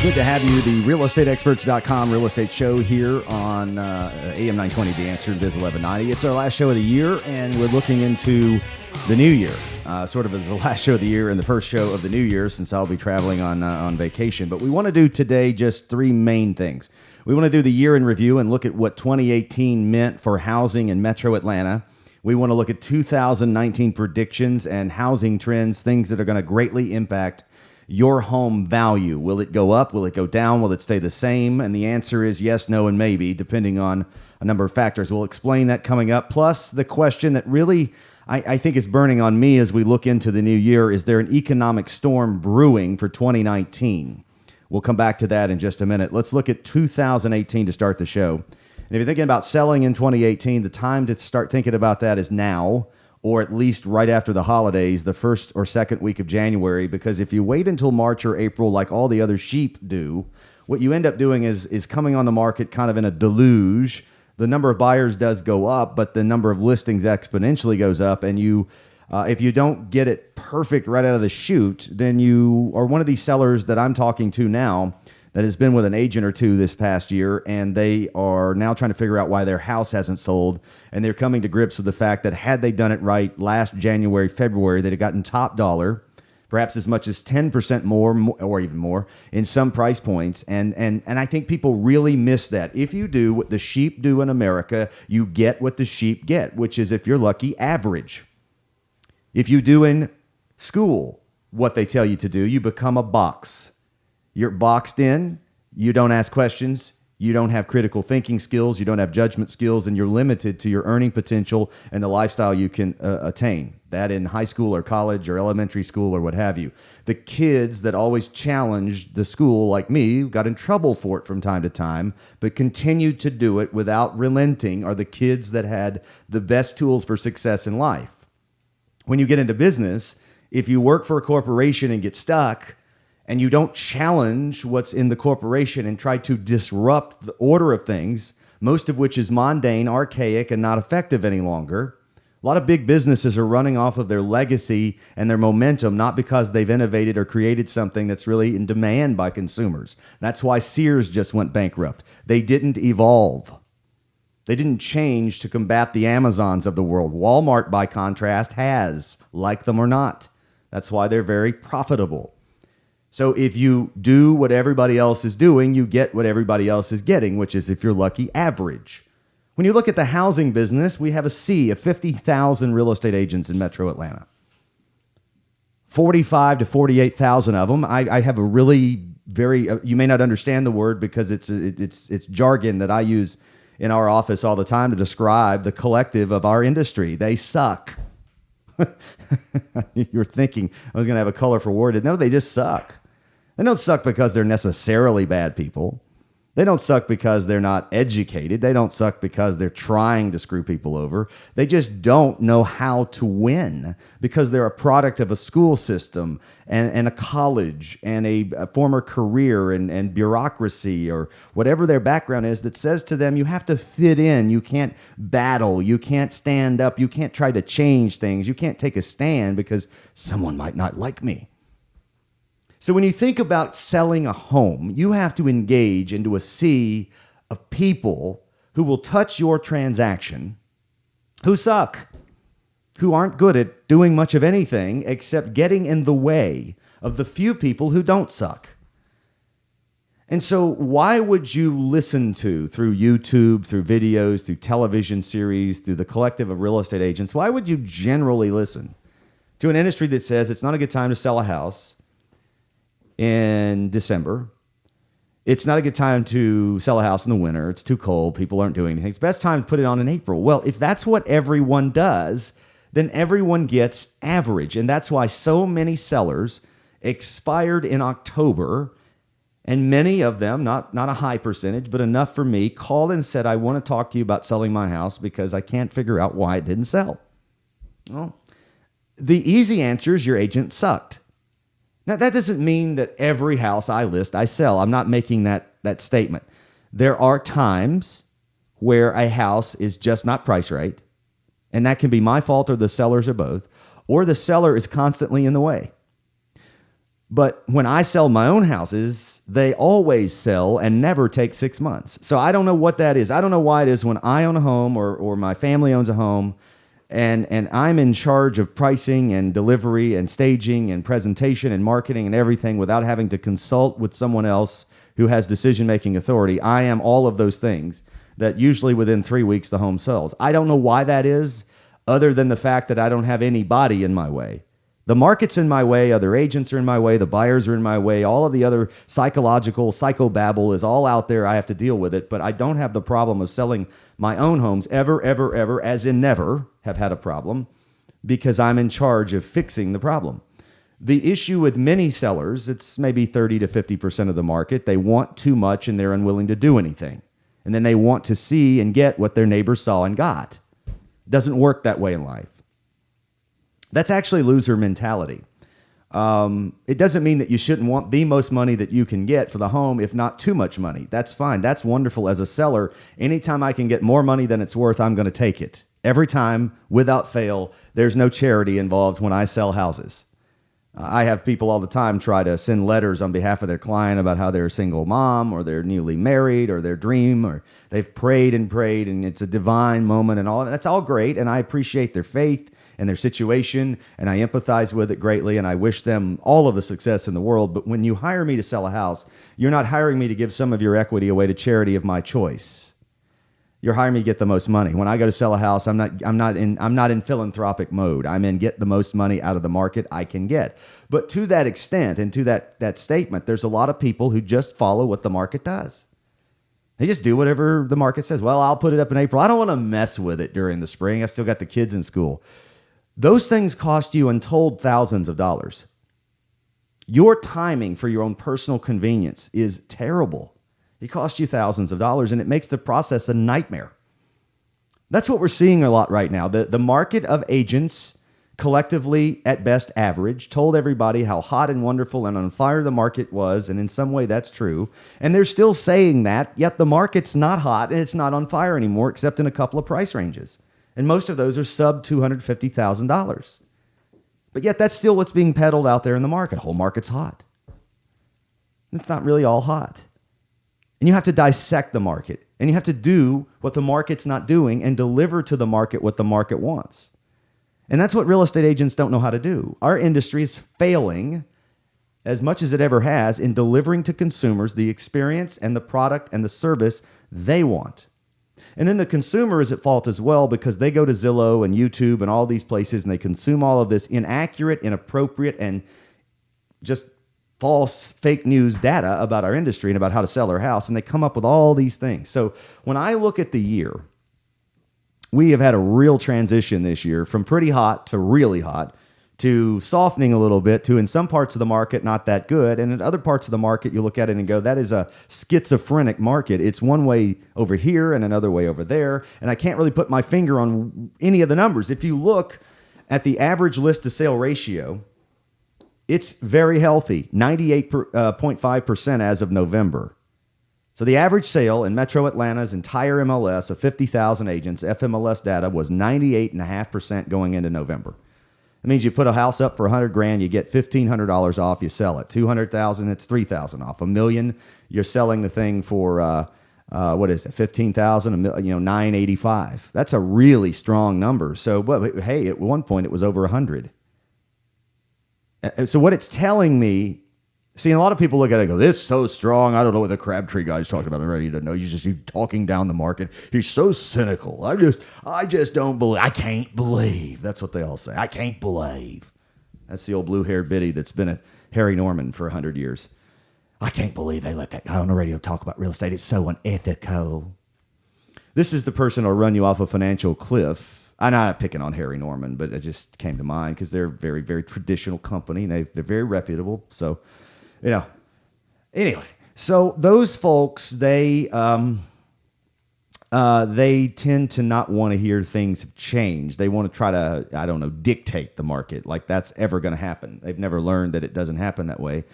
Good to have you. The realestateexperts.com real estate show here on AM 920, The Answer, Biz 1190. It's our last show of the year, and we're looking into the new year, sort of as the last show of the year and the first show of the new year, since I'll be traveling on vacation. But we want to do today just three main things. We want to do the year in review and look at what 2018 meant for housing in Metro Atlanta. We want to look at 2019 predictions and housing trends, things that are going to greatly impact your home value. Will it go up? Will it go down? Will it stay the same? And the answer is yes, no, and maybe, depending on a number of factors. We'll explain that coming up. Plus, the question that really I think is burning on me as we look into the new year, is there an economic storm brewing for 2019? We'll come back to that in just a minute. Let's look at 2018 to start the show. And if you're thinking about selling in 2018, the time to start thinking about that is now, or at least right after the holidays, the first or second week of January, because if you wait until March or April like all the other sheep do, what you end up doing is coming on the market kind of in a deluge. The number of buyers does go up, but the number of listings exponentially goes up, and if you don't get it perfect right out of the chute, then you are one of these sellers that I'm talking to now that has been with an agent or two this past year, and they are now trying to figure out why their house hasn't sold, and they're coming to grips with the fact that had they done it right last January, February, they'd have gotten top dollar, perhaps as much as 10% more or even more in some price points, and I think people really miss that. If you do what the sheep do in America, you get what the sheep get, which is, if you're lucky, average. If you do in school what they tell you to do, you become a box. You're boxed in, you don't ask questions, you don't have critical thinking skills, you don't have judgment skills, and you're limited to your earning potential and the lifestyle you can attain. That in high school or college or elementary school or what have you. The kids that always challenged the school, like me, got in trouble for it from time to time, but continued to do it without relenting, are the kids that had the best tools for success in life. When you get into business, if you work for a corporation and get stuck, and you don't challenge what's in the corporation and try to disrupt the order of things, most of which is mundane, archaic, and not effective any longer. A lot of big businesses are running off of their legacy and their momentum, not because they've innovated or created something that's really in demand by consumers. That's why Sears just went bankrupt. They didn't evolve. They didn't change to combat the Amazons of the world. Walmart, by contrast, has, like them or not. That's why they're very profitable. So if you do what everybody else is doing, you get what everybody else is getting, which is, if you're lucky, average. When you look at the housing business, we have a sea of 50,000 real estate agents in Metro Atlanta. 45 to 48,000 of them. I have a really very, you may not understand the word because it's jargon that I use in our office all the time to describe the collective of our industry. They suck. You're thinking I was going to have a colorful word. No, they just suck. They don't suck because they're necessarily bad people. They don't suck because they're not educated. They don't suck because they're trying to screw people over. They just don't know how to win because they're a product of a school system and a college and a former career and bureaucracy or whatever their background is that says to them, you have to fit in. You can't battle. You can't stand up. You can't try to change things. You can't take a stand because someone might not like me. So when you think about selling a home, you have to engage into a sea of people who will touch your transaction, who suck, who aren't good at doing much of anything except getting in the way of the few people who don't suck. And so why would you listen to, through YouTube, through videos, through television series, through the collective of real estate agents, why would you generally listen to an industry that says it's not a good time to sell a house in December? It's not a good time to sell a house in the winter. It's too cold. People aren't doing anything. It's the best time to put it on in April. Well, if that's what everyone does, then everyone gets average. And that's why so many sellers expired in October, and many of them, not a high percentage, but enough for me, called and said, I want to talk to you about selling my house because I can't figure out why it didn't sell. Well, the easy answer is your agent sucked. Now, that doesn't mean that every house I list, I sell. I'm not making that statement. There are times where a house is just not priced right, and that can be my fault or the seller's or both, or the seller is constantly in the way. But when I sell my own houses, they always sell and never take 6 months. So I don't know what that is. I don't know why it is when I own a home or my family owns a home and I'm in charge of pricing and delivery and staging and presentation and marketing and everything without having to consult with someone else who has decision-making authority. I am all of those things that usually within 3 weeks the home sells. I don't know why that is, other than the fact that I don't have anybody in my way. The market's in my way, other agents are in my way, the buyers are in my way, all of the other psychological psychobabble is all out there. I have to deal with it, but I don't have the problem of selling my own homes ever, as in never have had a problem, because I'm in charge of fixing the problem. The issue with many sellers, it's maybe 30 to 50% of the market. They want too much and they're unwilling to do anything. And then they want to see and get what their neighbors saw and got. It doesn't work that way in life. That's actually loser mentality. It doesn't mean that you shouldn't want the most money that you can get for the home, if not too much money. That's fine. That's wonderful as a seller. Anytime I can get more money than it's worth, I'm going to take it. Every time, without fail, there's no charity involved when I sell houses. I have people all the time try to send letters on behalf of their client about how they're a single mom or they're newly married or their dream or they've prayed and it's a divine moment and all that. That's all great, and I appreciate their faith and their situation, and I empathize with it greatly, and I wish them all of the success in the world. But when you hire me to sell a house, you're not hiring me to give some of your equity away to charity of my choice. You're hiring me to get the most money. When I go to sell a house, I'm not in philanthropic mode. I'm in get the most money out of the market I can get. But to that extent and to that statement, there's a lot of people who just follow what the market does. They just do whatever the market says. Well, I'll put it up in April. I don't want to mess with it during the spring. I still got the kids in school. Those things cost you untold thousands of dollars. Your timing for your own personal convenience is terrible. It costs you thousands of dollars, and it makes the process a nightmare. That's what we're seeing a lot right now. The market of agents, collectively at best average, told everybody how hot and wonderful and on fire the market was, and in some way that's true. And they're still saying that, yet the market's not hot and it's not on fire anymore, except in a couple of price ranges. And most of those are sub $250,000. But yet that's still what's being peddled out there in the market. Whole market's hot. It's not really all hot. And you have to dissect the market. And you have to do what the market's not doing and deliver to the market what the market wants. And that's what real estate agents don't know how to do. Our industry is failing as much as it ever has in delivering to consumers the experience and the product and the service they want. And then the consumer is at fault as well because they go to Zillow and YouTube and all these places and they consume all of this inaccurate, inappropriate, and just false fake news data about our industry and about how to sell our house. And they come up with all these things. So when I look at the year, we have had a real transition this year from pretty hot to really hot to softening a little bit to in some parts of the market, not that good. And in other parts of the market, you look at it and go, that is a schizophrenic market. It's one way over here and another way over there. And I can't really put my finger on any of the numbers. If you look at the average list to sale ratio, it's very healthy, 98.5% as of November. So the average sale in Metro Atlanta's entire MLS of 50,000 agents, FMLS data, was 98.5% going into November. It means you put a house up for $100,000, you get $1,500 off, you sell it. $200,000, it's $3,000 off. $1 million, you're selling the thing for what is it? $15,000, $985. That's a really strong number. So, but hey, at one point it was over 100. So what it's telling me, see, a lot of people look at it and go, this is so strong. I don't know what the Crabtree guy's talking about. I'm ready to know. You're talking down the market. He's so cynical. I just don't believe. I can't believe. That's what they all say. I can't believe. That's the old blue-haired biddy that's been at Harry Norman for 100 years. I can't believe they let that guy on the radio talk about real estate. It's so unethical. This is the person who'll run you off a financial cliff. I'm not picking on Harry Norman, but it just came to mind because they're a very, very traditional company. And they're very reputable. So, anyway. So those folks, they tend to not want to hear things have changed. They want to try to, dictate the market like that's ever going to happen. They've never learned that it doesn't happen that way.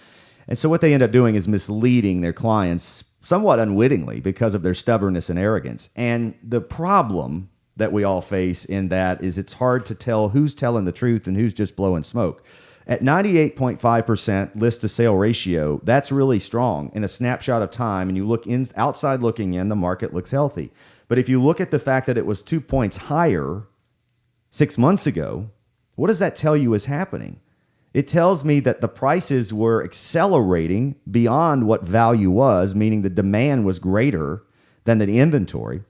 And so what they end up doing is misleading their clients somewhat unwittingly because of their stubbornness and arrogance. And the problem that we all face in that is it's hard to tell who's telling the truth and who's just blowing smoke. At 98.5% list to sale ratio, that's really strong in a snapshot of time. And you look outside looking in, the market looks healthy. But if you look at the fact that it was 2 points higher 6 months ago, what does that tell you is happening? It tells me that the prices were accelerating beyond what value was, meaning the demand was greater than the inventory.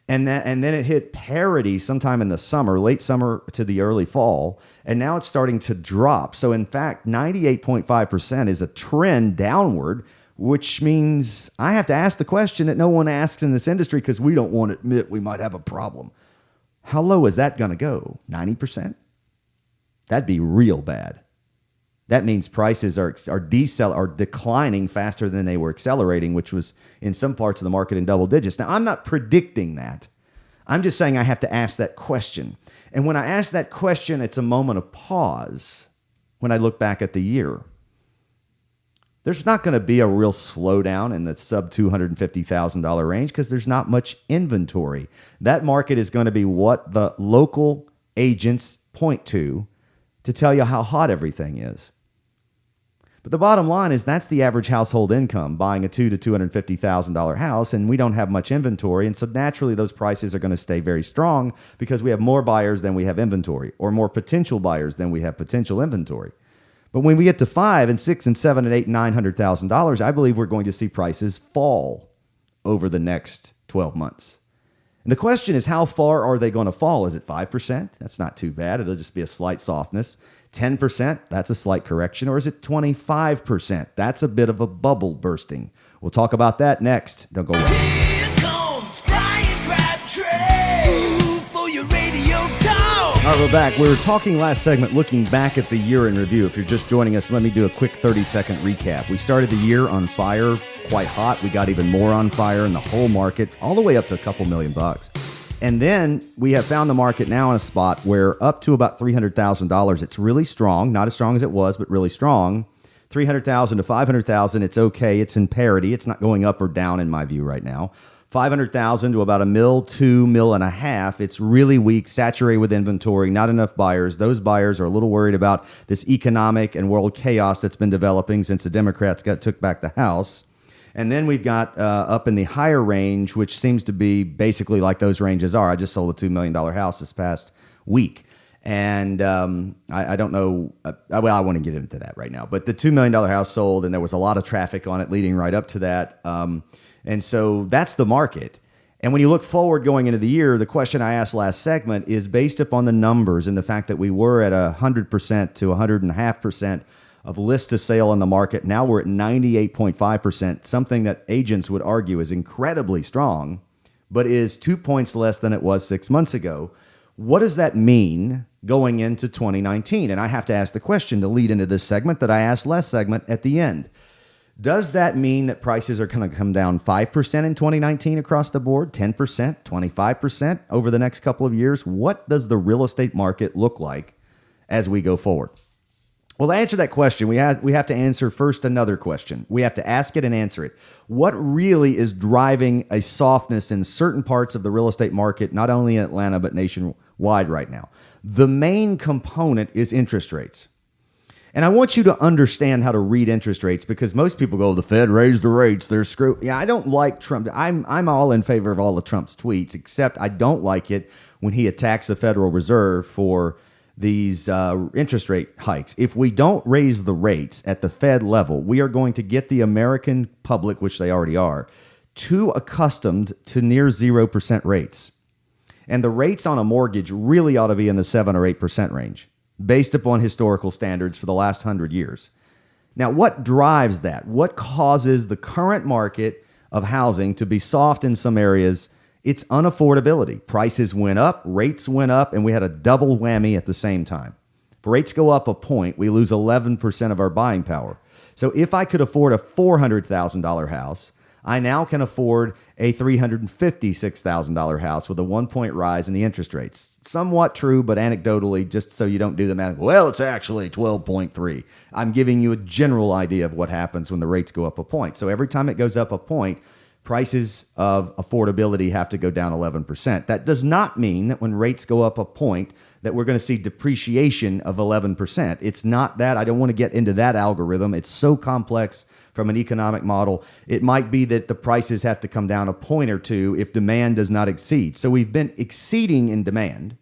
And then it hit parity sometime in the summer, late summer to the early fall. And now it's starting to drop. So in fact, 98.5% is a trend downward, which means I have to ask the question that no one asks in this industry because we don't want to admit we might have a problem. How low is that going to go? 90%? That'd be real bad. That means prices are declining faster than they were accelerating, which was in some parts of the market in double digits. Now, I'm not predicting that. I'm just saying I have to ask that question. And when I ask that question, it's a moment of pause when I look back at the year. There's not going to be a real slowdown in the sub $250,000 range because there's not much inventory. That market is going to be what the local agents point to tell you how hot everything is. But the bottom line is that's the average household income buying a $200,000 to $250,000 house, and we don't have much inventory. And so naturally, those prices are going to stay very strong because we have more buyers than we have inventory, or more potential buyers than we have potential inventory. But when we get to $500,000 and $600,000 and $700,000 and $800,000 and $900,000, I believe we're going to see prices fall over the next 12 months. And the question is, how far are they going to fall? Is it 5%? That's not too bad. It'll just be a slight softness. 10%? That's a slight correction. Or is it 25%? That's a bit of a bubble bursting. We'll talk about that next. Don't go away. Here comes Bryan Crabtree for your radio talk. All right, we're back. We were talking last segment, looking back at the year in review. If you're just joining us, let me do a quick 30-second recap. We started the year on fire, quite hot. We got even more on fire in the whole market, all the way up to a couple $1 million. And then we have found the market now in a spot where up to about $300,000, it's really strong, not as strong as it was, but really strong. $300,000 to $500,000, it's okay. It's in parity. It's not going up or down in my view right now. $500,000 to about $1 million, $2.5 million. It's really weak, saturated with inventory, not enough buyers. Those buyers are a little worried about this economic and world chaos that's been developing since the Democrats took back the House. And then we've got up in the higher range, which seems to be basically like those ranges are. I just sold a $2 million house this past week. And I don't know. Well, I want to get into that right now. But the $2 million house sold, and there was a lot of traffic on it leading right up to that. And so that's the market. And when you look forward going into the year, the question I asked last segment is based upon the numbers and the fact that we were at 100% to 100.5% of list to sale in the market. Now we're at 98.5%, something that agents would argue is incredibly strong, but is 2 points less than it was 6 months ago. What does that mean going into 2019? And I have to ask the question to lead into this segment that I asked last segment at the end. Does that mean that prices are going to come down 5% in 2019 across the board, 10%, 25% over the next couple of years? What does the real estate market look like as we go forward? Well, to answer that question, we have to answer first another question. We have to ask it and answer it. What really is driving a softness in certain parts of the real estate market, not only in Atlanta, but nationwide right now? The main component is interest rates. And I want you to understand how to read interest rates because most people go, the Fed raised the rates, they're screwed. Yeah, I don't like Trump. I'm all in favor of all of Trump's tweets, except I don't like it when he attacks the Federal Reserve for these interest rate hikes. If we don't raise the rates at the Fed level, we are going to get the American public, which they already are, too accustomed to near 0% rates. And the rates on a mortgage really ought to be in the 7 or 8% range, based upon historical standards for the last 100 years. Now, what drives that? What causes the current market of housing to be soft in some areas? It's unaffordability. Prices went up, rates went up, and we had a double whammy at the same time. If rates go up a point, we lose 11% of our buying power. So if I could afford a $400,000 house, I now can afford a $356,000 house with a 1 point rise in the interest rates. Somewhat true, but anecdotally, just so you don't do the math. Well, it's actually 12.3. I'm giving you a general idea of what happens when the rates go up a point. So every time it goes up a point, prices of affordability have to go down 11%. That does not mean that when rates go up a point that we're going to see depreciation of 11%. It's not that. I don't want to get into that algorithm. It's so complex from an economic model. It might be that the prices have to come down a point or two if demand does not exceed. So we've been exceeding in demand.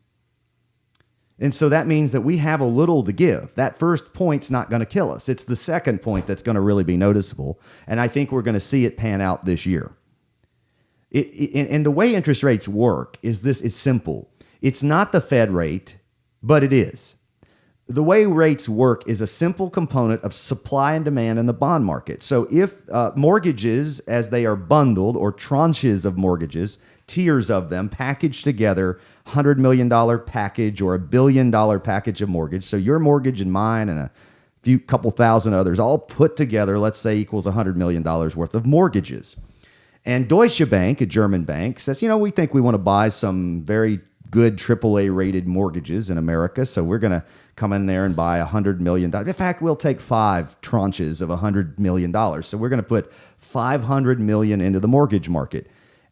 And so that means that we have a little to give. That first point's not going to kill us. It's the second point that's going to really be noticeable. And I think we're going to see it pan out this year. And the way interest rates work is this. It's simple. It's not the Fed rate, but it is. The way rates work is a simple component of supply and demand in the bond market. So if mortgages, as they are bundled, or tranches of mortgages, tiers of them packaged together, $100 million package or $1 billion package of mortgage. So your mortgage and mine and a couple thousand others all put together, let's say, equals $100 million worth of mortgages. And Deutsche Bank, a German bank, says, we think we want to buy some very good AAA rated mortgages in America. So we're going to come in there and buy $100 million. In fact, we'll take 5 tranches of $100 million. So we're going to put $500 million into the mortgage market.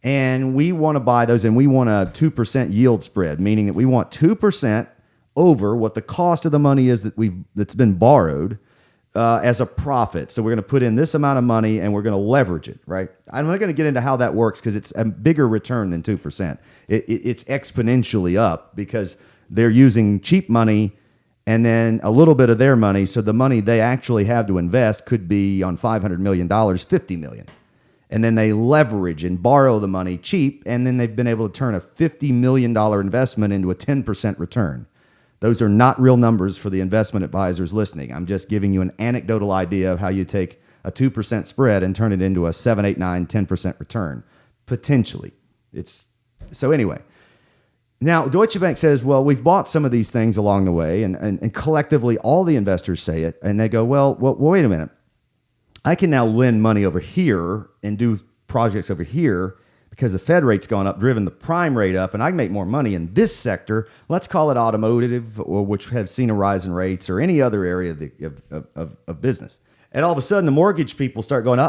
And we want to buy those, and we want a 2% yield spread, meaning that we want 2% over what the cost of the money is that's been borrowed as a profit. So we're going to put in this amount of money, and we're going to leverage it, right? I'm not going to get into how that works because it's a bigger return than 2%. It's exponentially up because they're using cheap money and then a little bit of their money. So the money they actually have to invest could be on $500 million, $50 million. And then they leverage and borrow the money cheap, and then they've been able to turn a $50 million investment into a 10% return. Those are not real numbers for the investment advisors listening. I'm just giving you an anecdotal idea of how you take a 2% spread and turn it into a 7, 8, 9, 10% return, potentially. So anyway, now Deutsche Bank says, well, we've bought some of these things along the way, and collectively all the investors say it, and they go, well, wait a minute. I can now lend money over here and do projects over here because the Fed rate's gone up, driven the prime rate up, and I can make more money in this sector. Let's call it automotive, or which have seen a rise in rates, or any other area of business. And all of a sudden, the mortgage people start going,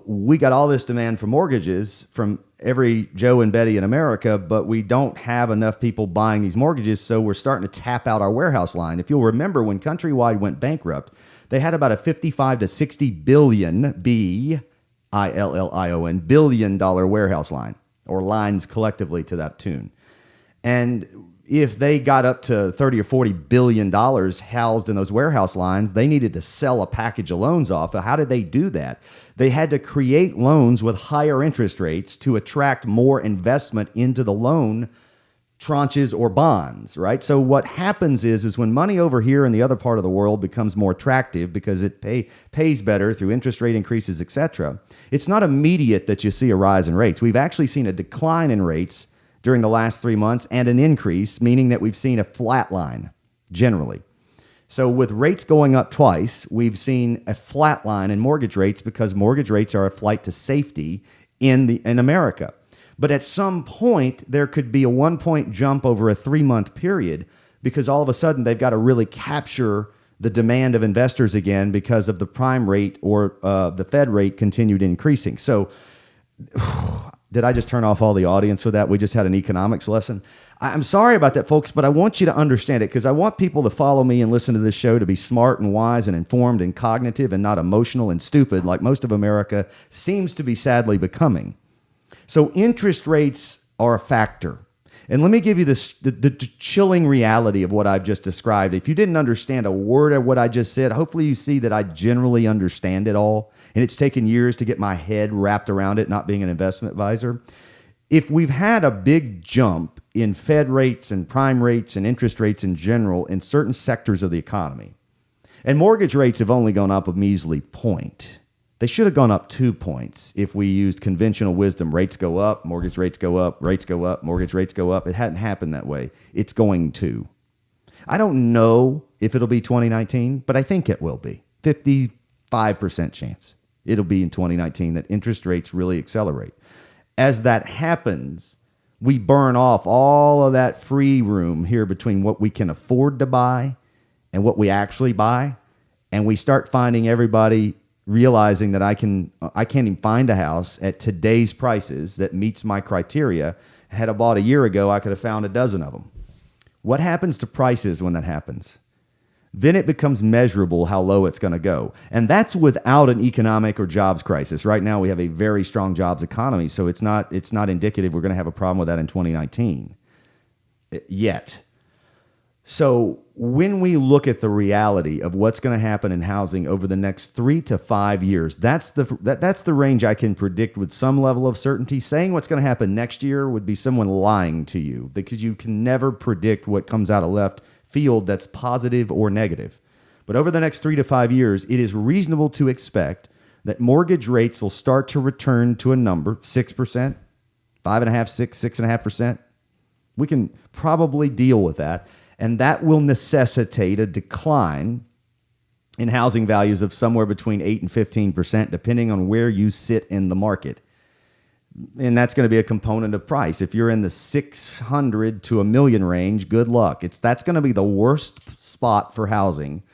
we got all this demand for mortgages from every Joe and Betty in America, but we don't have enough people buying these mortgages, so we're starting to tap out our warehouse line. If you'll remember, when Countrywide went bankrupt, they had about a $55 to $60 billion, billion billion-dollar warehouse line, or lines collectively to that tune. And if they got up to $30 or $40 billion housed in those warehouse lines, they needed to sell a package of loans off. How did they do that? They had to create loans with higher interest rates to attract more investment into the loan tranches or bonds, right? So what happens is when money over here in the other part of the world becomes more attractive because it pays better through interest rate increases, etc., it's not immediate that you see a rise in rates. We've actually seen a decline in rates during the last 3 months and an increase, meaning that we've seen a flat line generally. So with rates going up twice, we've seen a flat line in mortgage rates because mortgage rates are a flight to safety in America. But at some point, there could be a 1-point jump over a 3-month period because all of a sudden they've got to really capture the demand of investors again because of the prime rate or the Fed rate continued increasing. So did I just turn off all the audience for that? We just had an economics lesson. I'm sorry about that, folks, but I want you to understand it because I want people to follow me and listen to this show to be smart and wise and informed and cognitive and not emotional and stupid like most of America seems to be sadly becoming. So interest rates are a factor. And let me give you the chilling reality of what I've just described. If you didn't understand a word of what I just said, hopefully you see that I generally understand it all. And it's taken years to get my head wrapped around it, not being an investment advisor. If we've had a big jump in Fed rates and prime rates and interest rates in general in certain sectors of the economy, and mortgage rates have only gone up a measly point. They should have gone up 2 points if we used conventional wisdom. Rates go up, mortgage rates go up, rates go up, mortgage rates go up. It hadn't happened that way. It's going to. I don't know if it'll be 2019, but I think it will be. 55% chance it'll be in 2019 that interest rates really accelerate. As that happens, we burn off all of that free room here between what we can afford to buy and what we actually buy. And we start finding everybody realizing that I can't even find a house at today's prices that meets my criteria. Had I bought a year ago, I could have found a dozen of them. What happens to prices when that happens? Then it becomes measurable how low it's going to go. And that's without an economic or jobs crisis. Right now, we have a very strong jobs economy, so it's not indicative we're going to have a problem with that in 2019 yet. So when we look at the reality of what's going to happen in housing over the next 3 to 5 years, that's the range I can predict with some level of certainty. Saying what's going to happen next year would be someone lying to you, because you can never predict what comes out of left field that's positive or negative. But over the next 3 to 5 years, it is reasonable to expect that mortgage rates will start to return to a number, 6%, 5.5%, 6, 6.5%. We can probably deal with that. And that will necessitate a decline in housing values of somewhere between 8 and 15%, depending on where you sit in the market. And that's going to be a component of price. If you're in the 600 to a million range, good luck. That's going to be the worst spot for housing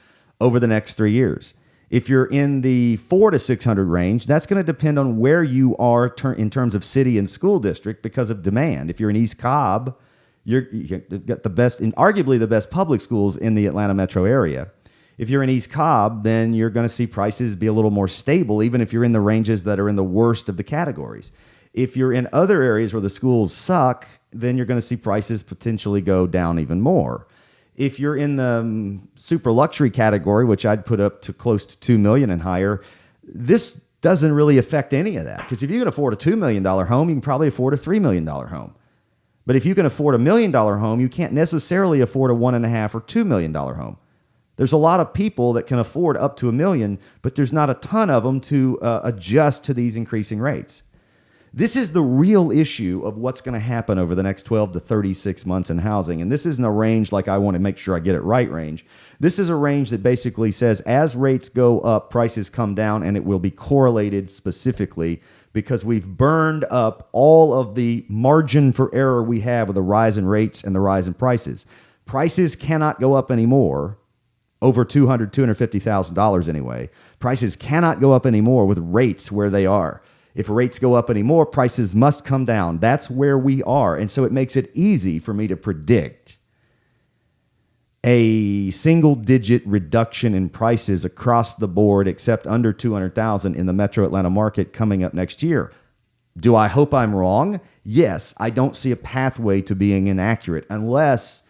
over the next 3 years. If you're in the 4 to 600 range, that's going to depend on where you are in terms of city and school district because of demand. If you're in East Cobb, you've got the best, and arguably the best public schools in the Atlanta metro area. If you're in East Cobb, then you're going to see prices be a little more stable, even if you're in the ranges that are in the worst of the categories. If you're in other areas where the schools suck, then you're going to see prices potentially go down even more. If you're in the super luxury category, which I'd put up to close to $2 million and higher, this doesn't really affect any of that. Because if you can afford a $2 million home, you can probably afford a $3 million home. But if you can afford $1 million home, you can't necessarily afford a $1.5 or $2 million home. There's a lot of people that can afford up to $1 million, but there's not a ton of them to adjust to these increasing rates. This is the real issue of what's going to happen over the next 12 to 36 months in housing. And this isn't a range like I want to make sure I get it right range. This is a range that basically says as rates go up, prices come down, and it will be correlated specifically because we've burned up all of the margin for error we have with the rise in rates and the rise in prices. Prices cannot go up anymore over $200,000, $250,000 anyway. Prices cannot go up anymore with rates where they are. If rates go up anymore, prices must come down. That's where we are. And so it makes it easy for me to predict a single-digit reduction in prices across the board, except under $200,000 in the metro Atlanta market coming up next year. Do I hope I'm wrong? Yes. I don't see a pathway to being inaccurate unless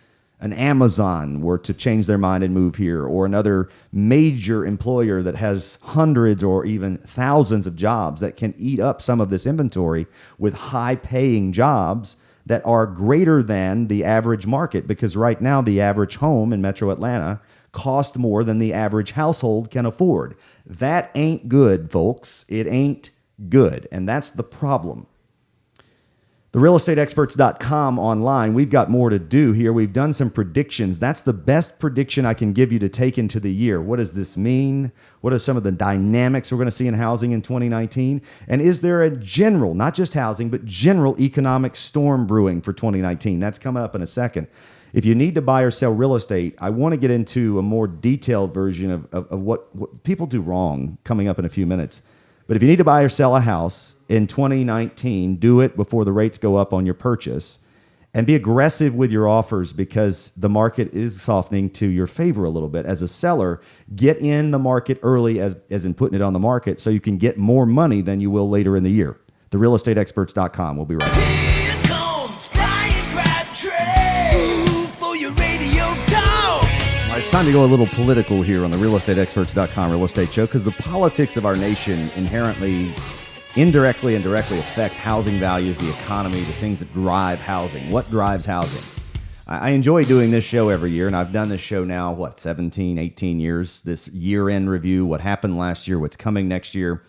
an Amazon were to change their mind and move here, or another major employer that has hundreds or even thousands of jobs that can eat up some of this inventory with high-paying jobs that are greater than the average market, because right now the average home in metro Atlanta costs more than the average household can afford. That ain't good, folks. It ain't good, and that's the problem. TheRealEstateExperts.com online, we've got more to do here. We've done some predictions. That's the best prediction I can give you to take into the year. What does this mean? What are some of the dynamics we're going to see in housing in 2019? And is there a general, not just housing, but general economic storm brewing for 2019? That's coming up in a second. If you need to buy or sell real estate, I want to get into a more detailed version of what people do wrong coming up in a few minutes. But if you need to buy or sell a house in 2019, do it before the rates go up on your purchase, and be aggressive with your offers because the market is softening to your favor a little bit. As a seller, get in the market early as in putting it on the market so you can get more money than you will later in the year. TheRealEstateExperts.com. We'll be right back. Here comes Bryan Crabtree for your radio talk. All right, it's time to go a little political here on the RealEstateExperts.com Real Estate Show, because the politics of our nation inherently, indirectly and directly affect housing values, the economy, the things that drive housing. What drives housing? I enjoy doing this show every year, and I've done this show now, 17, 18 years, this year-end review, what happened last year, what's coming next year.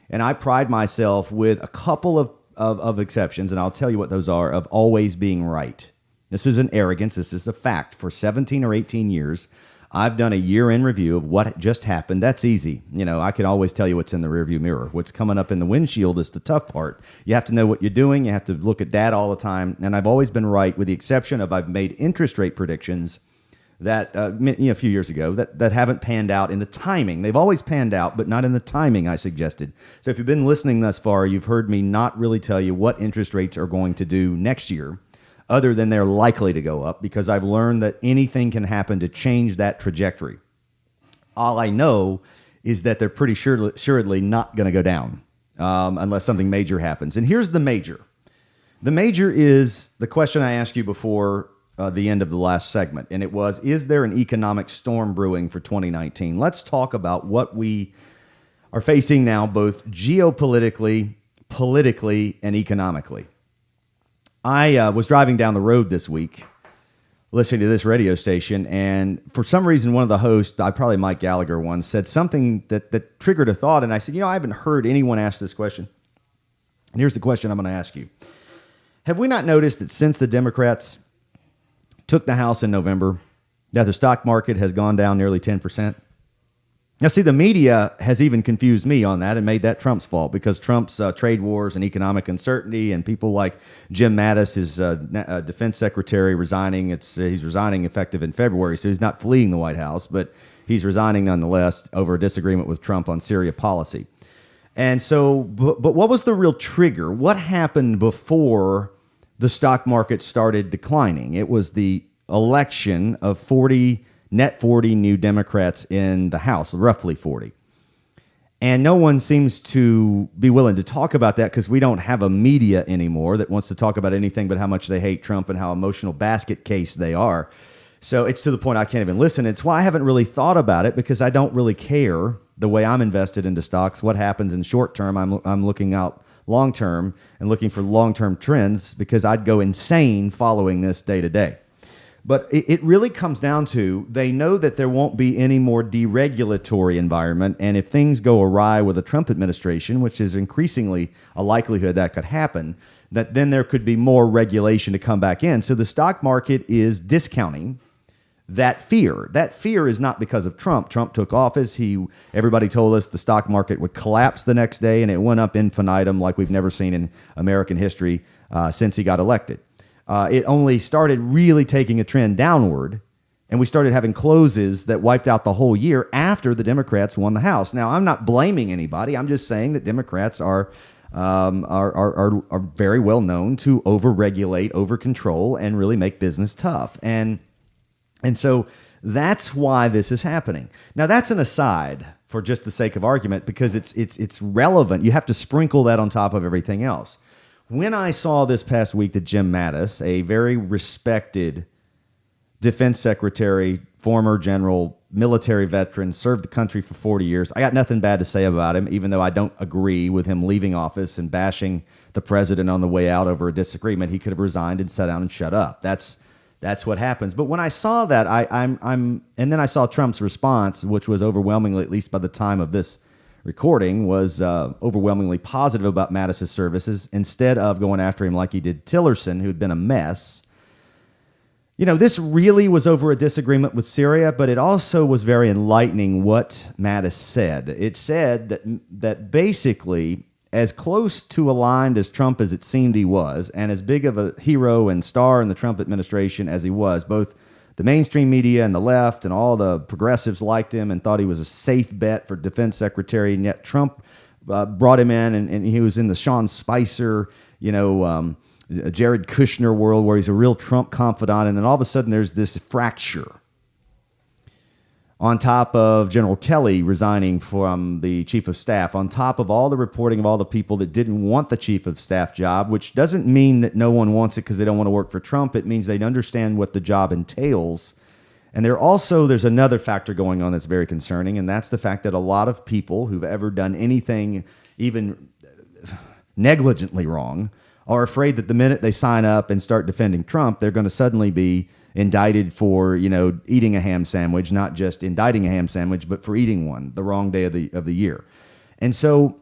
And I pride myself, with a couple of exceptions, and I'll tell you what those are, of always being right. This isn't arrogance. This is a fact. For 17 or 18 years, I've done a year-end review of what just happened. That's easy. You know, I can always tell you what's in the rearview mirror. What's coming up in the windshield is the tough part. You have to know what you're doing. You have to look at data all the time. And I've always been right, with the exception of I've made interest rate predictions that a few years ago that haven't panned out in the timing. They've always panned out, but not in the timing I suggested. So if you've been listening thus far, you've heard me not really tell you what interest rates are going to do next year, other than they're likely to go up, because I've learned that anything can happen to change that trajectory. All I know is that they're pretty assuredly not going to go down unless something major happens. And here's the major. The major is the question I asked you before the end of the last segment, and it was, is there an economic storm brewing for 2019? Let's talk about what we are facing now, both geopolitically, politically, and economically. I was driving down the road this week listening to this radio station, and for some reason, one of the hosts, probably Mike Gallagher once, said something that triggered a thought, and I said, I haven't heard anyone ask this question. And here's the question I'm going to ask you. Have we not noticed that since the Democrats took the House in November, that the stock market has gone down nearly 10%? Now, see, the media has even confused me on that and made that Trump's fault, because Trump's trade wars and economic uncertainty, and people like Jim Mattis, his defense secretary, resigning. He's resigning effective in February, so he's not fleeing the White House, but he's resigning nonetheless over a disagreement with Trump on Syria policy. And so, but what was the real trigger? What happened before the stock market started declining? It was the election of 40 new Democrats in the House, roughly 40. And no one seems to be willing to talk about that, because we don't have a media anymore that wants to talk about anything but how much they hate Trump and how emotional basket case they are. So it's to the point I can't even listen. It's why I haven't really thought about it, because I don't really care the way I'm invested into stocks. What happens in short term, I'm looking out long term and looking for long-term trends, because I'd go insane following this day to day. But it really comes down to, they know that there won't be any more deregulatory environment. And if things go awry with the Trump administration, which is increasingly a likelihood that could happen, that then there could be more regulation to come back in. So the stock market is discounting that fear. That fear is not because of Trump. Trump took office. Everybody told us the stock market would collapse the next day, and it went up infinitum like we've never seen in American history since he got elected. It only started really taking a trend downward, and we started having closes that wiped out the whole year after the Democrats won the House. Now, I'm not blaming anybody. I'm just saying that Democrats are very well known to overregulate, overcontrol, and really make business tough. And so that's why this is happening. Now, that's an aside for just the sake of argument, because it's relevant. You have to sprinkle that on top of everything else. When I saw this past week that Jim Mattis, a very respected defense secretary, former general, military veteran, served the country for 40 years, I got nothing bad to say about him, even though I don't agree with him leaving office and bashing the president on the way out over a disagreement. He could have resigned and sat down and shut up. That's what happens. But when I saw that, and then I saw Trump's response, which was overwhelmingly, at least by the time of this recording, was overwhelmingly positive about Mattis's services, instead of going after him like he did Tillerson, who'd been a mess. This really was over a disagreement with Syria, but it also was very enlightening what Mattis said. It said that basically, as close to aligned as Trump as it seemed he was, and as big of a hero and star in the Trump administration as he was, both the mainstream media and the left and all the progressives liked him and thought he was a safe bet for defense secretary. And yet Trump brought him in, and he was in the Sean Spicer, Jared Kushner world, where he's a real Trump confidant. And then all of a sudden there's this fracture, on top of General Kelly resigning from the chief of staff, on top of all the reporting of all the people that didn't want the chief of staff job, which doesn't mean that no one wants it because they don't want to work for Trump. It means they understand what the job entails. And there's another factor going on that's very concerning, and that's the fact that a lot of people who've ever done anything even negligently wrong are afraid that the minute they sign up and start defending Trump, they're going to suddenly be indicted for, eating a ham sandwich, not just indicting a ham sandwich, but for eating one the wrong day of the year. And so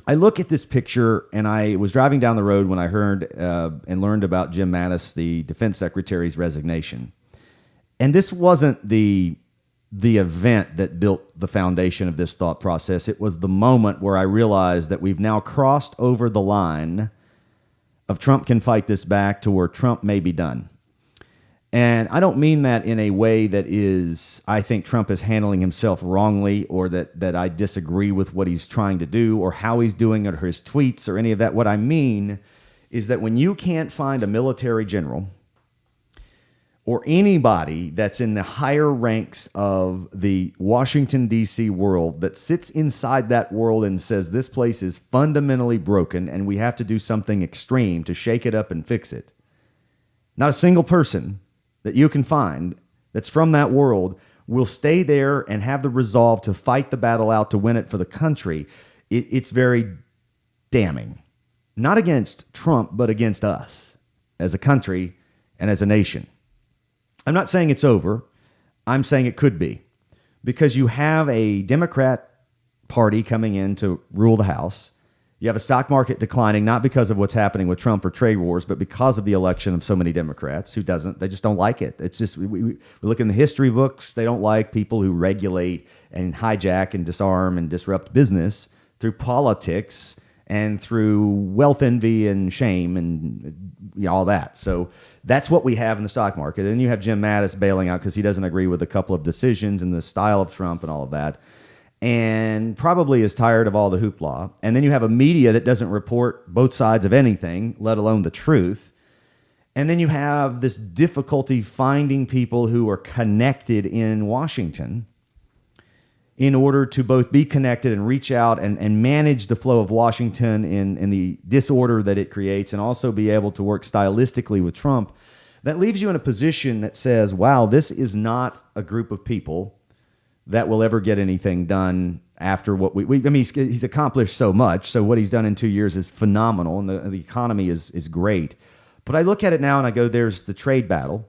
I look at this picture, and I was driving down the road when I heard and learned about Jim Mattis, the defense secretary's resignation. And this wasn't the event that built the foundation of this thought process. It was the moment where I realized that we've now crossed over the line of Trump can fight this back to where Trump may be done. And I don't mean that in a way that is, I think Trump is handling himself wrongly, or that I disagree with what he's trying to do or how he's doing it or his tweets or any of that. What I mean is that when you can't find a military general or anybody that's in the higher ranks of the Washington, D.C. world that sits inside that world and says this place is fundamentally broken and we have to do something extreme to shake it up and fix it. Not a single person that you can find that's from that world will stay there and have the resolve to fight the battle out to win it for the country. It's very damning. Not against Trump, but against us as a country and as a nation. I'm not saying it's over. I'm saying it could be, because you have a Democrat party coming in to rule the House. You have a stock market declining, not because of what's happening with Trump or trade wars, but because of the election of so many Democrats they just don't like it. It's just, we look in the history books, they don't like people who regulate and hijack and disarm and disrupt business through politics and through wealth envy and shame and all that. So that's what we have in the stock market. And then you have Jim Mattis bailing out because he doesn't agree with a couple of decisions and the style of Trump and all of that, and probably is tired of all the hoopla. And then you have a media that doesn't report both sides of anything, let alone the truth. And then you have this difficulty finding people who are connected in Washington in order to both be connected and reach out and manage the flow of Washington in the disorder that it creates, and also be able to work stylistically with Trump. That leaves you in a position that says, wow, this is not a group of people that will ever get anything done after what I mean, he's accomplished so much. So what he's done in 2 years is phenomenal, and the economy is great. But I look at it now and I go, there's the trade battle.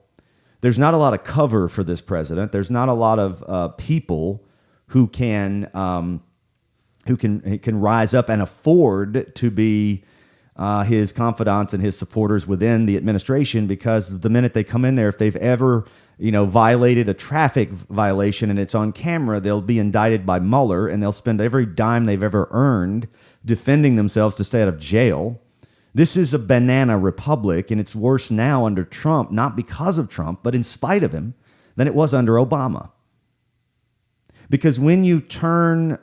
There's not a lot of cover for this president. There's not a lot of people who can rise up and afford to be his confidants and his supporters within the administration, because the minute they come in there, if they've ever violated a traffic violation and it's on camera, they'll be indicted by Mueller, and they'll spend every dime they've ever earned defending themselves to stay out of jail. This is a banana republic, and it's worse now under Trump, not because of Trump, but in spite of him, than it was under Obama. Because when you turn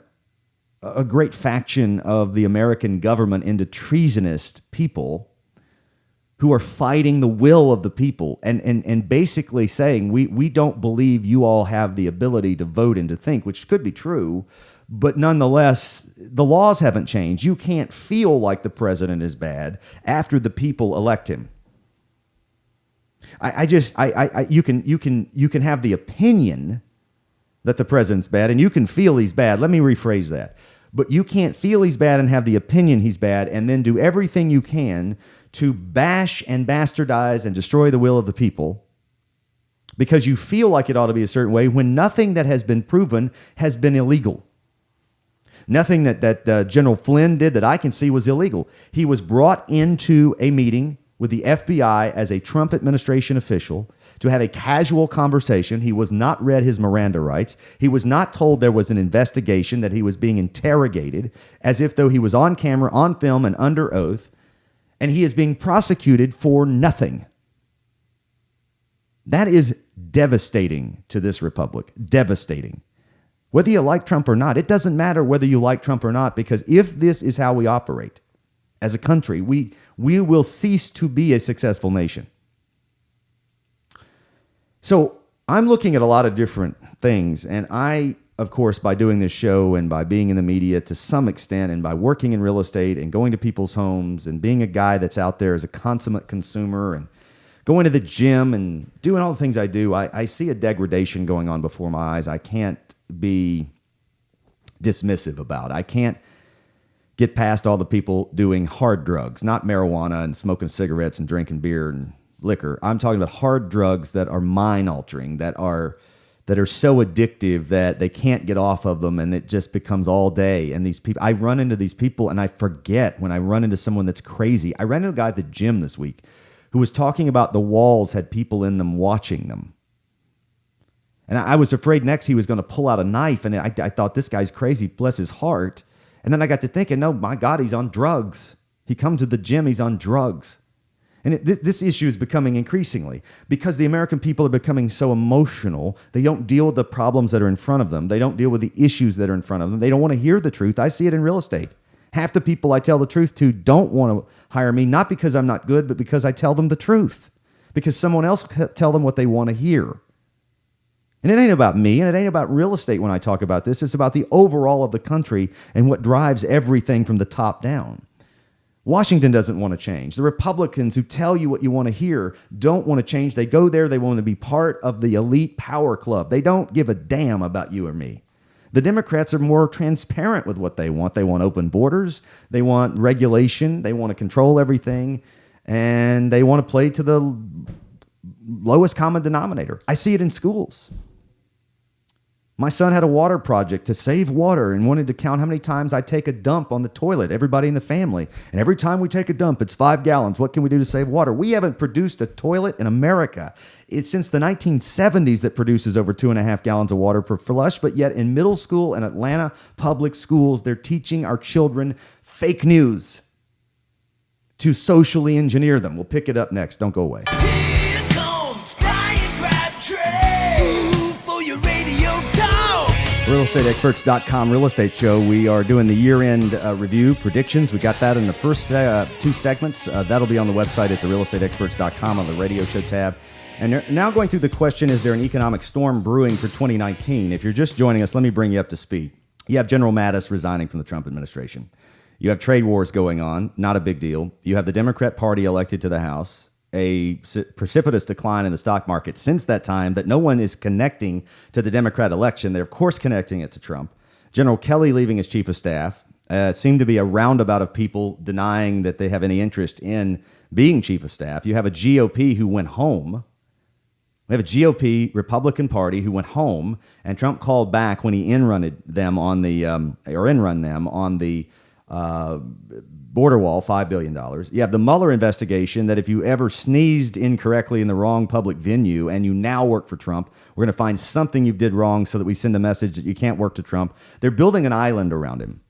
a great faction of the American government into treasonous people who are fighting the will of the people and basically saying, we don't believe you all have the ability to vote and to think, which could be true, but nonetheless, the laws haven't changed. You can't feel like the president is bad after the people elect him. You can have the opinion that the president's bad, and you can feel he's bad. Let me rephrase that. But you can't feel he's bad and have the opinion he's bad and then do everything you can to bash and bastardize and destroy the will of the people because you feel like it ought to be a certain way, when nothing that has been proven has been illegal. Nothing that General Flynn did that I can see was illegal. He was brought into a meeting with the FBI as a Trump administration official to have a casual conversation. He was not read his Miranda rights. He was not told there was an investigation, that he was being interrogated as if though he was on camera, on film, and under oath, and he is being prosecuted for nothing. That is devastating to this republic. Devastating. Whether you like Trump or not, it doesn't matter whether you like Trump or not, because if this is how we operate as a country, we will cease to be a successful nation. So I'm looking at a lot of different things, and I, of course, by doing this show and by being in the media to some extent, and by working in real estate and going to people's homes and being a guy that's out there as a consummate consumer and going to the gym and doing all the things I do, I see a degradation going on before my eyes. I can't be dismissive about. I can't get past all the people doing hard drugs, not marijuana and smoking cigarettes and drinking beer and liquor. I'm talking about hard drugs that are mind altering, that are so addictive that they can't get off of them, and it just becomes all day. And these people, I run into these people and I forget when I run into someone that's crazy. I ran into a guy at the gym this week who was talking about the walls had people in them watching them. And I was afraid next he was going to pull out a knife, and I thought, this guy's crazy, bless his heart. And then I got to thinking, no, my God, he's on drugs. He comes to the gym, he's on drugs. And this issue is becoming increasingly because the American people are becoming so emotional. They don't deal with the problems that are in front of them. They don't deal with the issues that are in front of them. They don't want to hear the truth. I see it in real estate. Half the people I tell the truth to don't want to hire me, not because I'm not good, but because I tell them the truth, because someone else tell them what they want to hear. And it ain't about me, and it ain't about real estate when I talk about this. It's about the overall of the country and what drives everything from the top down. Washington doesn't want to change. The Republicans who tell you what you want to hear don't want to change. They go there. They want to be part of the elite power club. They don't give a damn about you or me. The Democrats are more transparent with what they want. They want open borders. They want regulation. They want to control everything. And they want to play to the lowest common denominator. I see it in schools. My son had a water project to save water and wanted to count how many times I take a dump on the toilet, everybody in the family. And every time we take a dump, it's 5 gallons. What can we do to save water? We haven't produced a toilet in America. It's since the 1970s that produces over 2.5 gallons of water per flush, but yet in middle school and Atlanta public schools, they're teaching our children fake news to socially engineer them. We'll pick it up next. Don't go away. Here comes Bryan Crabtree for your radio talk. RealestateExperts.com real estate show. We are doing the year-end review predictions. We got that in the first 2 segments. That'll be on the website at therealestateexperts.com on the radio show tab. And they're now going through the question, is there an economic storm brewing for 2019? If you're just joining us, let me bring you up to speed. You have General Mattis resigning from the Trump administration. You have trade wars going on, not a big deal. You have the Democrat Party elected to the House, a precipitous decline in the stock market since that time that no one is connecting to the Democrat election. They're, of course, connecting it to Trump. General Kelly leaving as chief of staff. It seemed to be a roundabout of people denying that they have any interest in being chief of staff. You have a GOP who went home. We have a GOP Republican Party who went home, and Trump called back when he in-run them on the border wall, $5 billion. You have the Mueller investigation that if you ever sneezed incorrectly in the wrong public venue and you now work for Trump, we're going to find something you did wrong so that we send a message that you can't work to Trump. They're building an island around him.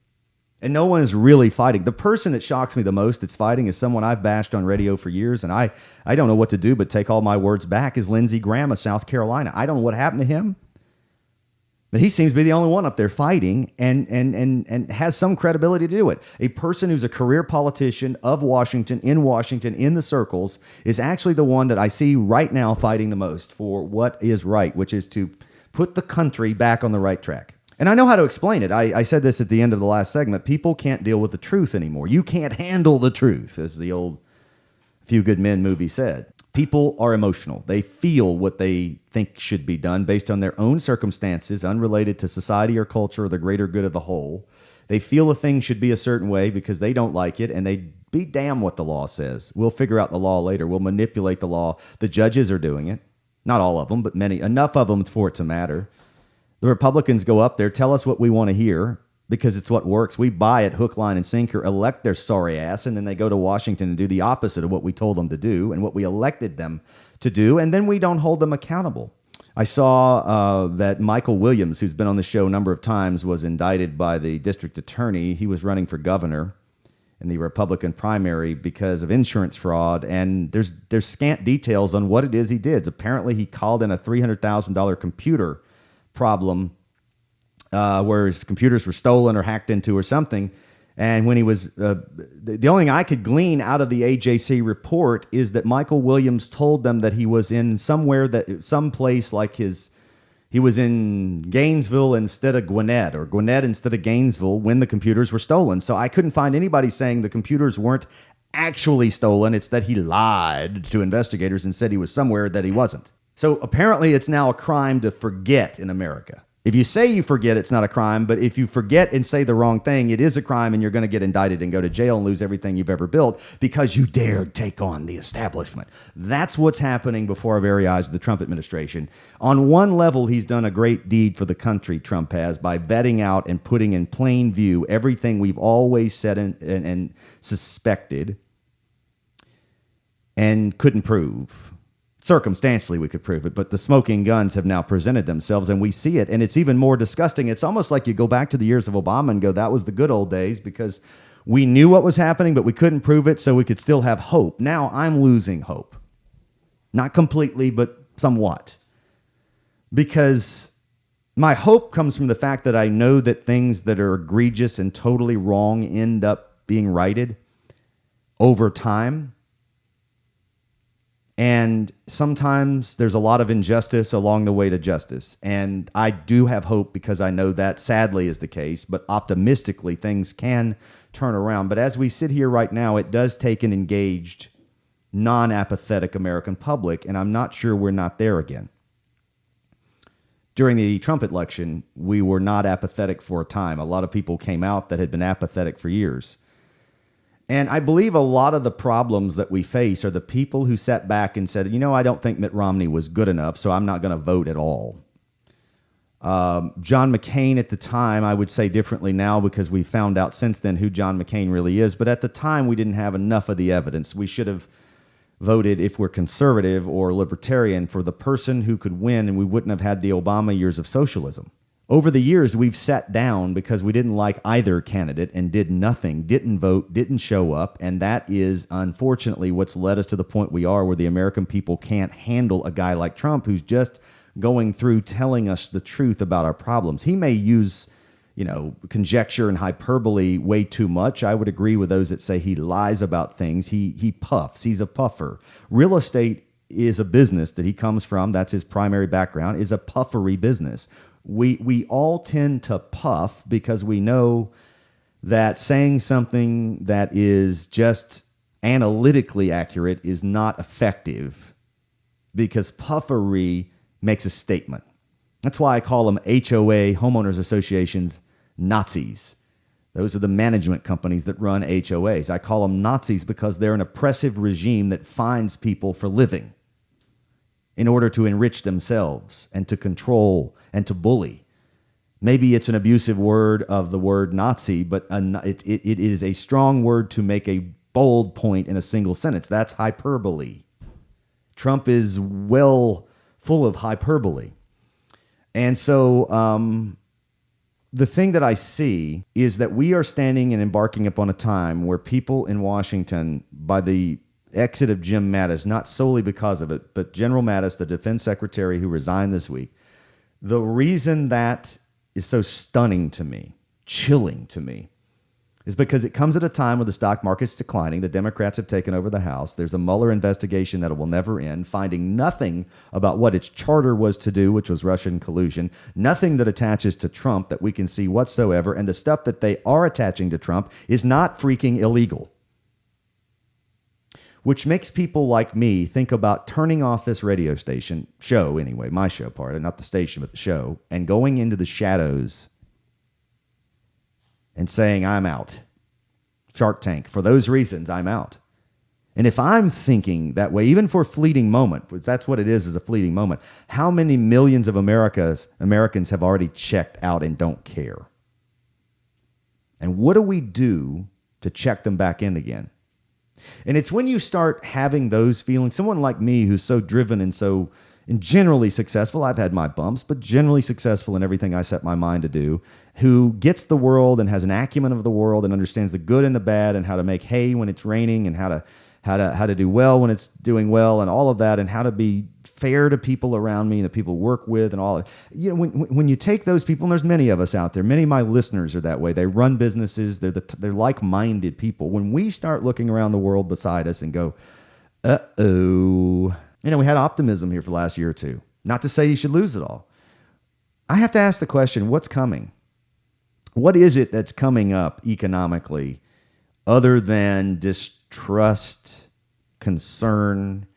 And no one is really fighting. The person that shocks me the most that's fighting is someone I've bashed on radio for years, and I don't know what to do but take all my words back, is Lindsey Graham of South Carolina. I don't know what happened to him, but he seems to be the only one up there fighting and has some credibility to do it. A person who's a career politician of Washington, in the circles, is actually the one that I see right now fighting the most for what is right, which is to put the country back on the right track. And I know how to explain it. I said this at the end of the last segment. People can't deal with the truth anymore. You can't handle the truth, as the old Few Good Men movie said. People are emotional. They feel what they think should be done based on their own circumstances, unrelated to society or culture or the greater good of the whole. They feel a thing should be a certain way because they don't like it, and they be damn what the law says. We'll figure out the law later. We'll manipulate the law. The judges are doing it. Not all of them, but many. Enough of them for it to matter. The Republicans go up there, tell us what we want to hear because it's what works. We buy it hook, line, and sinker, elect their sorry ass, and then they go to Washington and do the opposite of what we told them to do and what we elected them to do, and then we don't hold them accountable. I saw that Michael Williams, who's been on the show a number of times, was indicted by the district attorney. He was running for governor in the Republican primary because of insurance fraud, and there's scant details on what it is he did. Apparently, he called in a $300,000 computer problem where his computers were stolen or hacked into or something. And when he was, the only thing I could glean out of the AJC report is that Michael Williams told them that he was in someplace like he was in Gainesville instead of Gwinnett, or Gwinnett instead of Gainesville when the computers were stolen. So I couldn't find anybody saying the computers weren't actually stolen. It's that he lied to investigators and said he was somewhere that he wasn't. So apparently it's now a crime to forget in America. If you say you forget, it's not a crime, but if you forget and say the wrong thing, it is a crime, and you're going to get indicted and go to jail and lose everything you've ever built because you dared take on the establishment. That's what's happening before our very eyes with the Trump administration. On one level, he's done a great deed for the country, Trump has, by vetting out and putting in plain view everything we've always said and suspected and couldn't prove. Circumstantially, we could prove it, but the smoking guns have now presented themselves, and we see it, and it's even more disgusting. It's almost like you go back to the years of Obama and go, that was the good old days, because We knew what was happening, but we couldn't prove it, so we could still have hope. Now I'm losing hope. Not completely, but somewhat. Because my hope comes from the fact that I know that things that are egregious and totally wrong end up being righted over time. And sometimes there's a lot of injustice along the way to justice. And I do have hope because I know that sadly is the case, but optimistically things can turn around. But as we sit here right now, it does take an engaged, non-apathetic American public, and I'm not sure we're not there again. During the Trump election, we were not apathetic for a time. A lot of people came out that had been apathetic for years. And I believe a lot of the problems that we face are the people who sat back and said, I don't think Mitt Romney was good enough, so I'm not going to vote at all. John McCain at the time, I would say differently now because we found out since then who John McCain really is. But at the time, we didn't have enough of the evidence. We should have voted, if we're conservative or libertarian, for the person who could win, and we wouldn't have had the Obama years of socialism. Over the years, we've sat down because we didn't like either candidate and did nothing, didn't vote, didn't show up. And that is, unfortunately, what's led us to the point we are where the American people can't handle a guy like Trump who's just going through telling us the truth about our problems. He may use, conjecture and hyperbole way too much. I would agree with those that say he lies about things. He puffs. He's a puffer. Real estate is a business that he comes from. That's his primary background, is a puffery business. We all tend to puff because we know that saying something that is just analytically accurate is not effective because puffery makes a statement. That's why I call them HOA, homeowners associations, Nazis. Those are the management companies that run HOAs. I call them Nazis because they're an oppressive regime that fines people for living in order to enrich themselves and to control and to bully. Maybe it's an abusive word of the word Nazi, but it is a strong word to make a bold point in a single sentence. That's hyperbole. Trump is well full of hyperbole. And so the thing that I see is that we are standing and embarking upon a time where people in Washington, by the exit of Jim Mattis, not solely because of it, but General Mattis, the defense secretary who resigned this week, the reason that is so stunning to me, chilling to me, is because it comes at a time when the stock market's declining. The Democrats have taken over the House. There's a Mueller investigation that will never end, finding nothing about what its charter was to do, which was Russian collusion, nothing that attaches to Trump that we can see whatsoever, and the stuff that they are attaching to Trump is not freaking illegal. Which makes people like me think about turning off this radio station, show anyway, my show part, not the station, but the show, and going into the shadows and saying, I'm out. Shark Tank. For those reasons, I'm out. And if I'm thinking that way, even for a fleeting moment, because that's what it is a fleeting moment, how many millions of Americans have already checked out and don't care? And what do we do to check them back in again? And it's when you start having those feelings, someone like me who's so driven and generally successful, I've had my bumps, but generally successful in everything I set my mind to do, who gets the world and has an acumen of the world and understands the good and the bad and how to make hay when it's raining and how to do well when it's doing well and all of that, and how to be fair to people around me and the people work with and all. When you take those people, and there's many of us out there, many of my listeners are that way. They run businesses. They're like-minded people. When we start looking around the world beside us and go, uh-oh, we had optimism here for the last year or two. Not to say you should lose it all. I have to ask the question, what's coming? What is it that's coming up economically other than distrust, concern,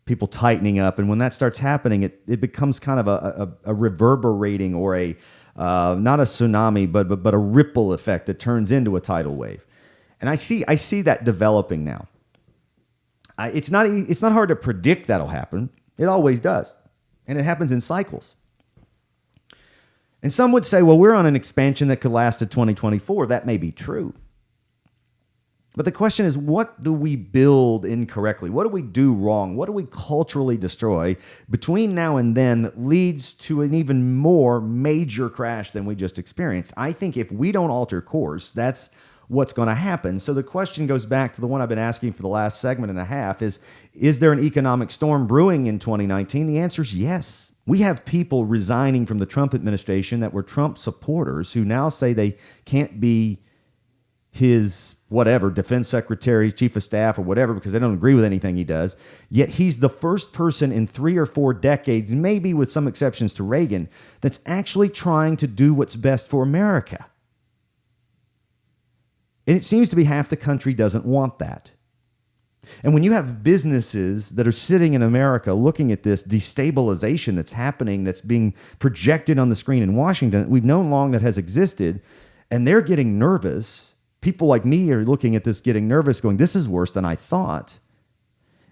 people tightening up? And when that starts happening, it becomes kind of a reverberating or a not a tsunami, but a ripple effect that turns into a tidal wave. And I see that developing now. It's not hard to predict that'll happen. It always does. And it happens in cycles. And some would say, well, we're on an expansion that could last to 2024. That may be true. But the question is, what do we build incorrectly? What do we do wrong? What do we culturally destroy between now and then that leads to an even more major crash than we just experienced? I think if we don't alter course, that's what's going to happen. So the question goes back to the one I've been asking for the last segment and a half is there an economic storm brewing in 2019? The answer is yes. We have people resigning from the Trump administration that were Trump supporters who now say they can't be his whatever, defense secretary, chief of staff, or whatever, because they don't agree with anything he does. Yet he's the first person in 3 or 4 decades, maybe with some exceptions to Reagan, that's actually trying to do what's best for America. And it seems to be half the country doesn't want that. And when you have businesses that are sitting in America looking at this destabilization that's happening, that's being projected on the screen in Washington, we've known long that has existed, and they're getting nervous. People like me are looking at this, getting nervous, going, this is worse than I thought.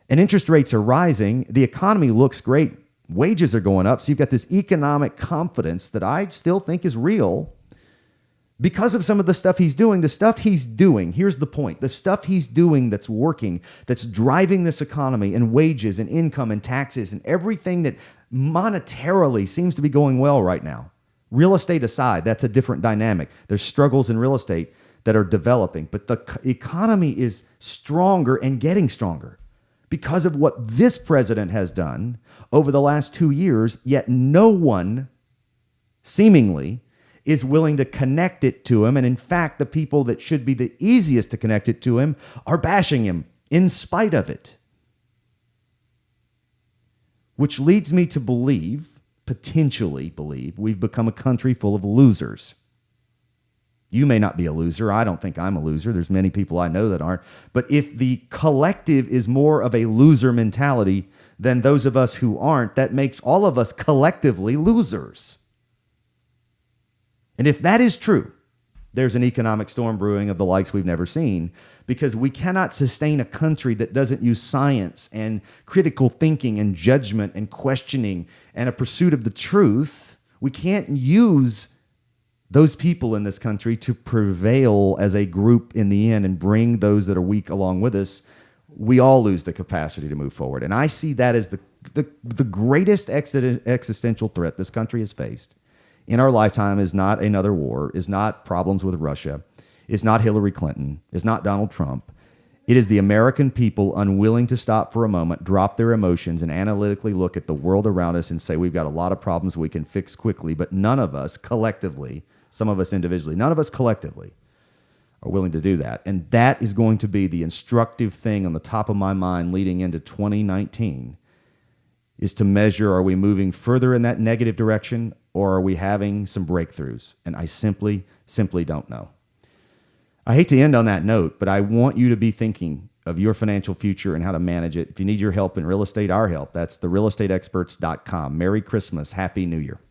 And interest rates are rising. The economy looks great. Wages are going up. So you've got this economic confidence that I still think is real because of some of the stuff he's doing. The stuff he's doing, here's the point. The stuff he's doing that's working, that's driving this economy and wages and income and taxes and everything that monetarily seems to be going well right now. Real estate aside, that's a different dynamic. There's struggles in real estate that are developing, but the economy is stronger and getting stronger because of what this president has done over the last 2 years, yet no one seemingly is willing to connect it to him. And in fact, the people that should be the easiest to connect it to him are bashing him in spite of it. Which leads me to believe, potentially believe, we've become a country full of losers. You may not be a loser. I don't think I'm a loser. There's many people I know that aren't. But if the collective is more of a loser mentality than those of us who aren't, that makes all of us collectively losers. And if that is true, there's an economic storm brewing of the likes we've never seen, because we cannot sustain a country that doesn't use science and critical thinking and judgment and questioning and a pursuit of the truth. We can't use those people in this country to prevail as a group in the end and bring those that are weak along with us. We all lose the capacity to move forward. And I see that as the greatest existential threat this country has faced in our lifetime is not another war, is not problems with Russia, is not Hillary Clinton, is not Donald Trump. It is the American people unwilling to stop for a moment, drop their emotions, and analytically look at the world around us and say, we've got a lot of problems we can fix quickly, but none of us collectively, some of us individually, none of us collectively are willing to do that. And that is going to be the instructive thing on the top of my mind leading into 2019, is to measure, are we moving further in that negative direction, or are we having some breakthroughs? And I simply don't know. I hate to end on that note, but I want you to be thinking of your financial future and how to manage it. If you need your help in real estate, our help, that's therealestateexperts.com. Merry Christmas. Happy New Year.